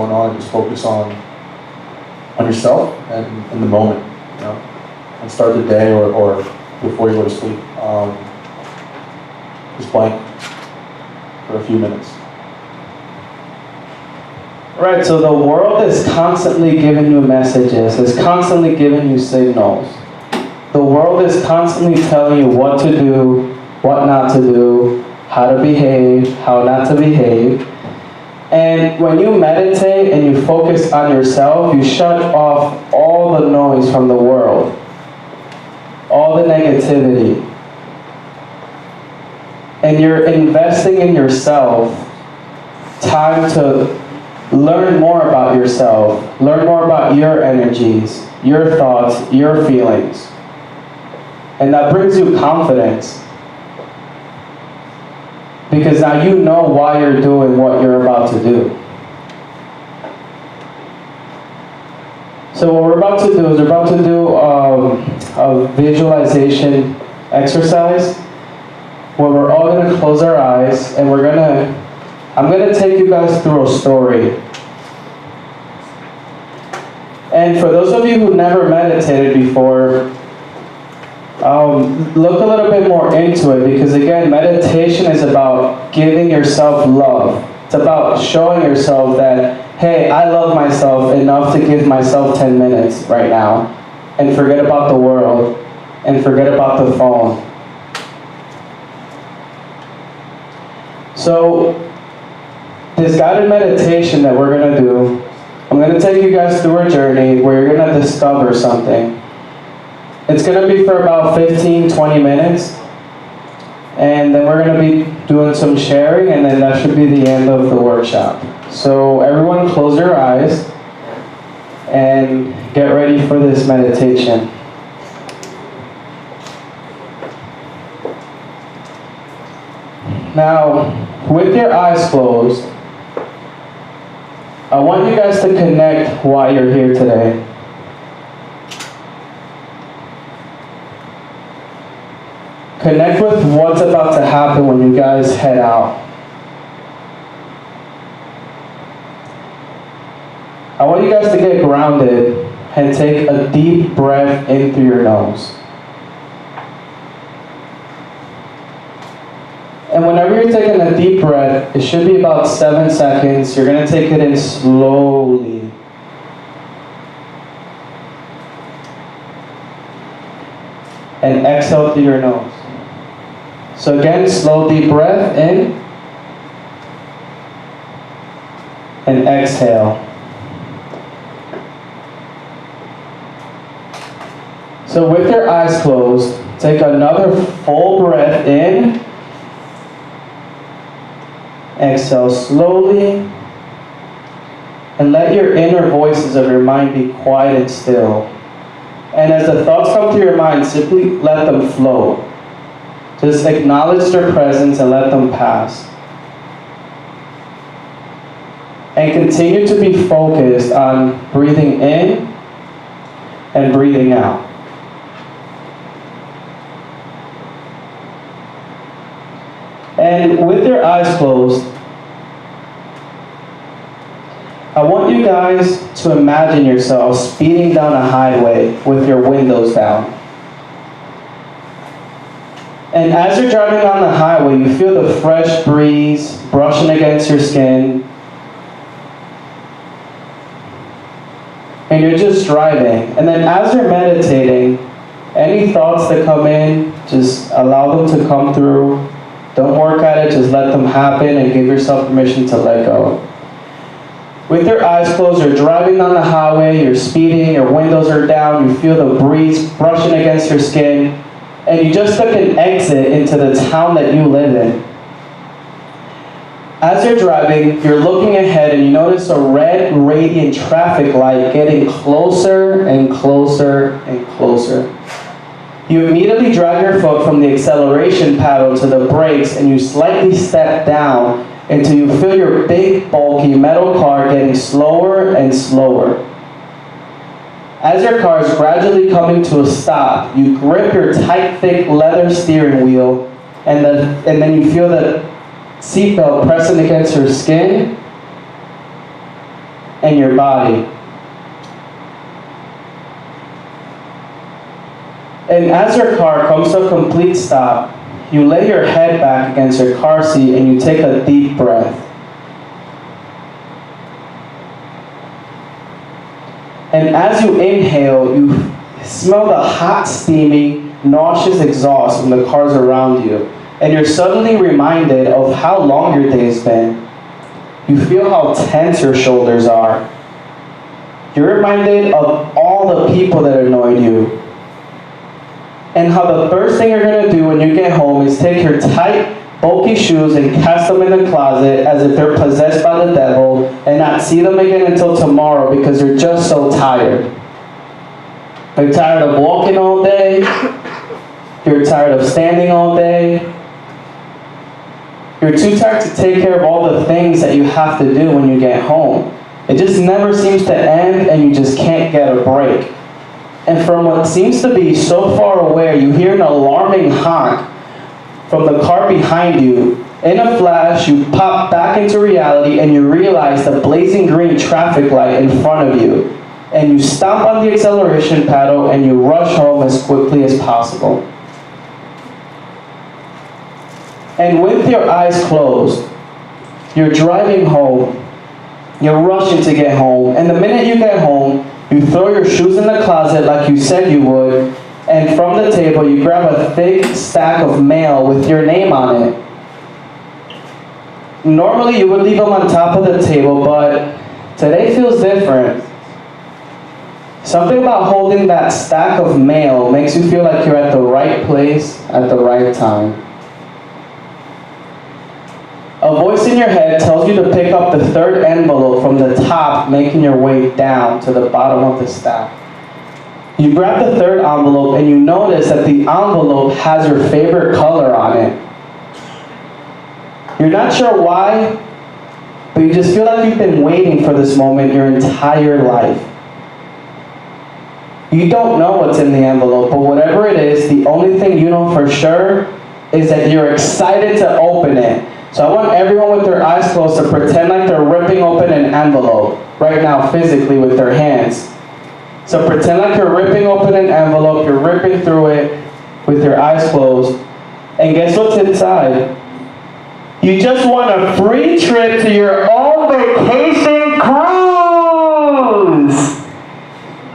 going on, and just focus on yourself and in the moment, you know, and start the day or before you go to sleep. Just blank for a few minutes. Right, so the world is constantly giving you messages, it's constantly giving you signals. The world is constantly telling you what to do, what not to do, how to behave, how not to behave. And when you meditate and you focus on yourself, you shut off all the noise from the world, all the negativity. And you're investing in yourself time to learn more about yourself, learn more about your energies, your thoughts, your feelings. And that brings you confidence. Because now you know why you're doing what you're about to do. So what we're about to do is we're about to do a visualization exercise where we're all going to close our eyes and I'm going to take you guys through a story. And for those of you who never meditated before, look a little bit more into it, because again, meditation is about giving yourself love. It's about showing yourself that, hey, I love myself enough to give myself 10 minutes right now and forget about the world and forget about the phone. So this guided meditation that we're going to do, I'm going to take you guys through a journey where you're going to discover something. It's going to be for about 15-20 minutes, and then we're going to be doing some sharing, and then that should be the end of the workshop. So everyone close your eyes and get ready for this meditation. Now, with your eyes closed, I want you guys to connect why you're here today. Connect with what's about to happen when you guys head out. I want you guys to get grounded and take a deep breath in through your nose. And whenever you're taking a deep breath, it should be about 7 seconds. You're going to take it in slowly. And exhale through your nose. So again, slow deep breath in. And exhale. So with your eyes closed, take another full breath in. Exhale slowly, and let your inner voices of your mind be quiet and still. And as the thoughts come to your mind, simply let them flow. Just acknowledge their presence and let them pass. And continue to be focused on breathing in and breathing out. And with your eyes closed, I want you guys to imagine yourself speeding down a highway with your windows down. And as you're driving down the highway, you feel the fresh breeze brushing against your skin. And you're just driving. And then as you're meditating, any thoughts that come in, just allow them to come through. Don't work at it, just let them happen and give yourself permission to let go. With your eyes closed, you're driving down the highway, you're speeding, your windows are down, you feel the breeze brushing against your skin, and you just took an exit into the town that you live in. As you're driving, you're looking ahead and you notice a red radiant traffic light getting closer and closer and closer. You immediately drag your foot from the acceleration pedal to the brakes and you slightly step down until you feel your big, bulky metal car getting slower and slower. As your car is gradually coming to a stop, you grip your tight, thick leather steering wheel and then you feel the seatbelt pressing against your skin. and your body. And as your car comes to a complete stop, you lay your head back against your car seat and you take a deep breath. And as you inhale, you smell the hot, steamy, nauseous exhaust from the cars around you. And you're suddenly reminded of how long your day's been. You feel how tense your shoulders are. You're reminded of all the people that annoyed you. And how the first thing you're going to do when you get home is take your tight, bulky shoes and cast them in the closet as if they're possessed by the devil and not see them again until tomorrow because you're just so tired. You're tired of walking all day. You're tired of standing all day. You're too tired to take care of all the things that you have to do when you get home. It just never seems to end and you just can't get a break. And from what seems to be so far away, you hear an alarming honk from the car behind you. In a flash, you pop back into reality and you realize the blazing green traffic light in front of you. And you stomp on the acceleration pedal and you rush home as quickly as possible. And with your eyes closed, you're driving home. You're rushing to get home. And the minute you get home, you throw your shoes in the closet like you said you would, and from the table you grab a thick stack of mail with your name on it. Normally you would leave them on top of the table, but today feels different. Something about holding that stack of mail makes you feel like you're at the right place at the right time. A voice in your head tells you to pick up the third envelope from the top, making your way down to the bottom of the stack. You grab the third envelope and you notice that the envelope has your favorite color on it. You're not sure why, but you just feel like you've been waiting for this moment your entire life. You don't know what's in the envelope, but whatever it is, the only thing you know for sure is that you're excited to open it. So I want everyone with their eyes closed to pretend like they're ripping open an envelope right now physically with their hands. So pretend like you're ripping open an envelope, you're ripping through it with your eyes closed. And guess what's inside? You just won a free trip to your own vacation cruise!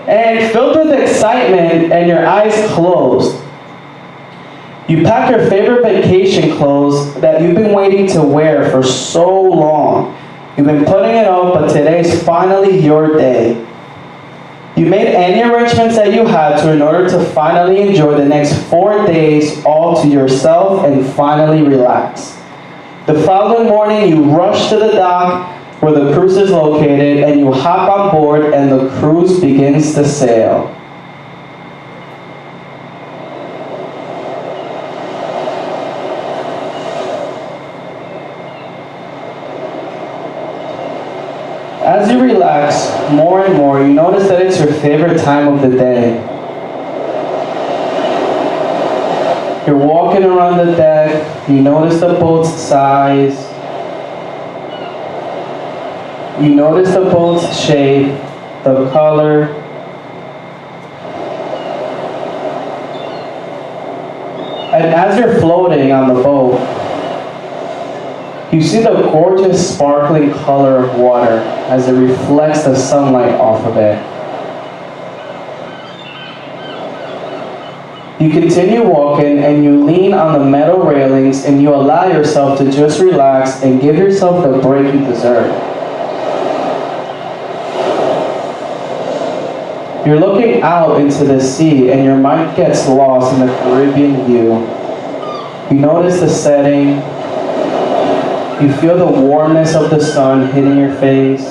And filled with excitement and your eyes closed, you pack your favorite vacation clothes that you've been waiting to wear for so long. You've been putting it off, but today's finally your day. You made any arrangements that you had to in order to finally enjoy the next 4 days all to yourself and finally relax. The following morning, you rush to the dock where the cruise is located and you hop on board and the cruise begins to sail. As you relax more and more, you notice that it's your favorite time of the day. You're walking around the deck, you notice the boat's size, you notice the boat's shape, the color, and as you're floating on the boat, you see the gorgeous sparkling color of water as it reflects the sunlight off of it. You continue walking and you lean on the metal railings and you allow yourself to just relax and give yourself the break you deserve. You're looking out into the sea and your mind gets lost in the Caribbean view. You notice the setting. You feel the warmness of the sun hitting your face.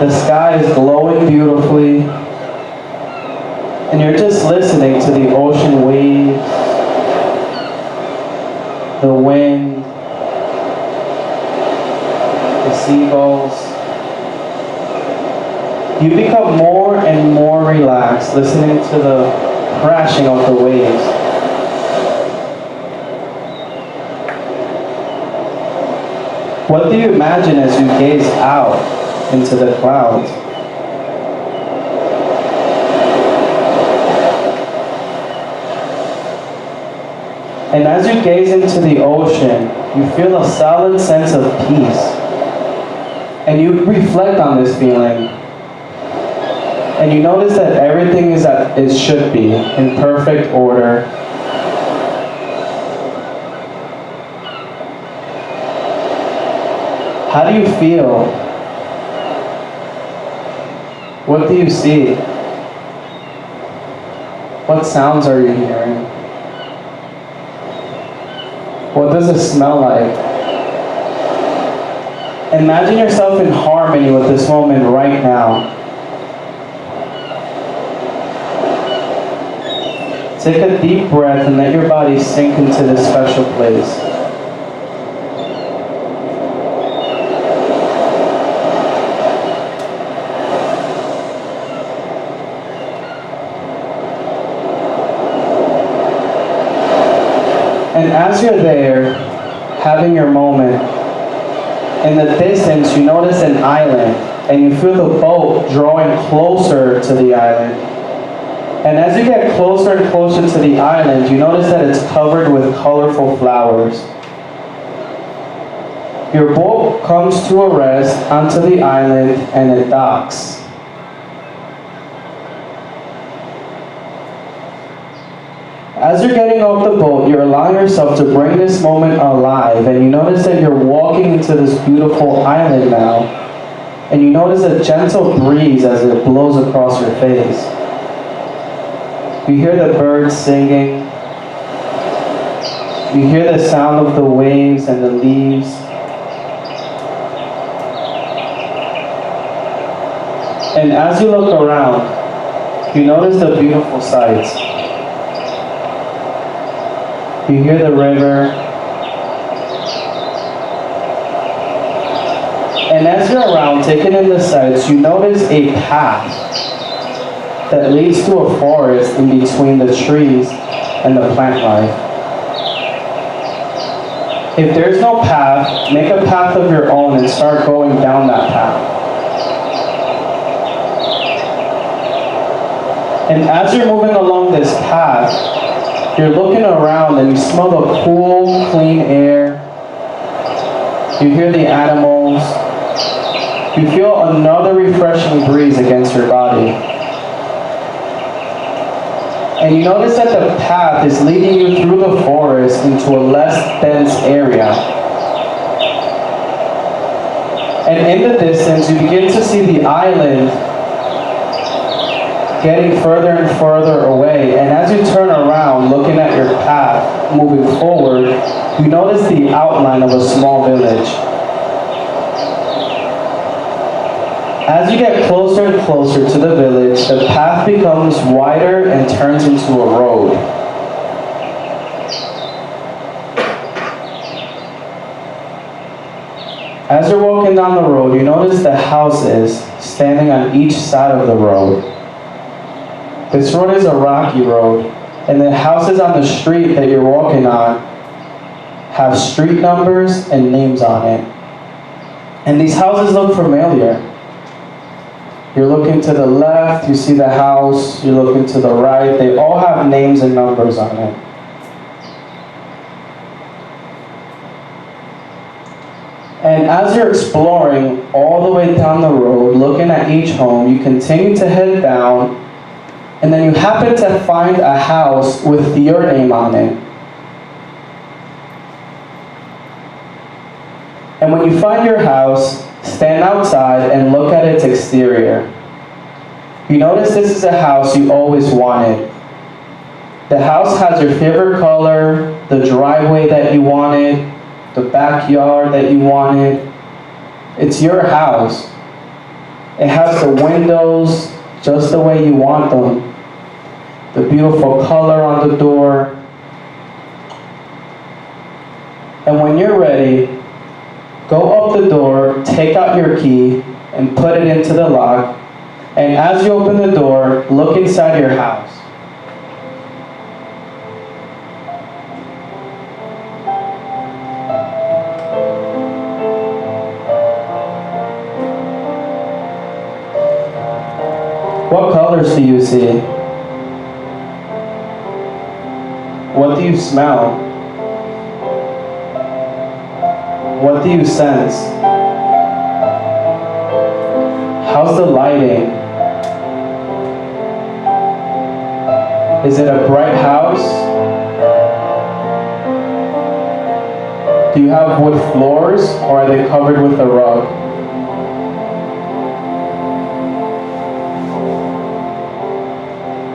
The sky is glowing beautifully. And you're just listening to the ocean waves, the wind, the seagulls. You become more and more relaxed listening to the crashing of the waves. What do you imagine as you gaze out into the clouds? And as you gaze into the ocean, you feel a solid sense of peace. And you reflect on this feeling. And you notice that everything is as it should be, in perfect order. How do you feel? What do you see? What sounds are you hearing? What does it smell like? Imagine yourself in harmony with this moment right now. Take a deep breath and let your body sink into this special place. And as you're there, having your moment, in the distance you notice an island, and you feel the boat drawing closer to the island. And as you get closer and closer to the island, you notice that it's covered with colorful flowers. Your boat comes to a rest onto the island and it docks. As you're getting off the boat, you're allowing yourself to bring this moment alive, and you notice that you're walking into this beautiful island now, and you notice a gentle breeze as it blows across your face. You hear the birds singing. You hear the sound of the waves and the leaves. And as you look around, you notice the beautiful sights. You hear the river. And as you're around, taking in the sights, you notice a path that leads to a forest in between the trees and the plant life. If there's no path, make a path of your own and start going down that path. And as you're moving along this path, you're looking around and you smell the cool, clean air. You hear the animals. You feel another refreshing breeze against your body. And you notice that the path is leading you through the forest into a less dense area. And in the distance, you begin to see the island getting further and further away. And as you turn around, looking at your path, moving forward, you notice the outline of a small village. As you get closer and closer to the village, the path becomes wider and turns into a road. As you're walking down the road, you notice the houses standing on each side of the road. This road is a rocky road, and the houses on the street that you're walking on have street numbers and names on it. And these houses look familiar. You're looking to the left, you see the house. You're looking to the right. They all have names and numbers on it. And as you're exploring all the way down the road, looking at each home, you continue to head down, and then you happen to find a house with your name on it. And when you find your house, stand outside and look at its exterior. You notice this is a house you always wanted. The house has your favorite color, the driveway that you wanted, the backyard that you wanted. It's your house. It has the windows just the way you want them, the beautiful color on the door. And when you're ready, go up the door, take out your key, and put it into the lock. And as you open the door, look inside your house. colors do you see? What do you smell? What do you sense? How's the lighting? Is it a bright house? Do you have wood floors, or are they covered with a rug?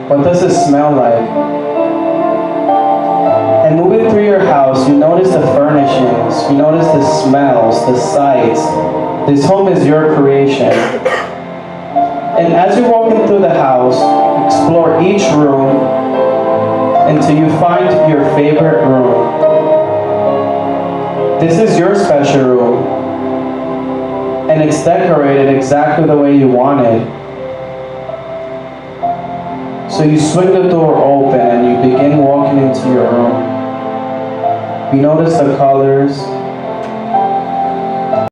What does it smell like? And moving through your house, you notice the furnishings, you notice the smells, the sights. This home is your creation. And as you're walking through the house, explore each room until you find your favorite room. This is your special room, and it's decorated exactly the way you want it. So you swing the door open and you begin walking into your room. You notice the colors,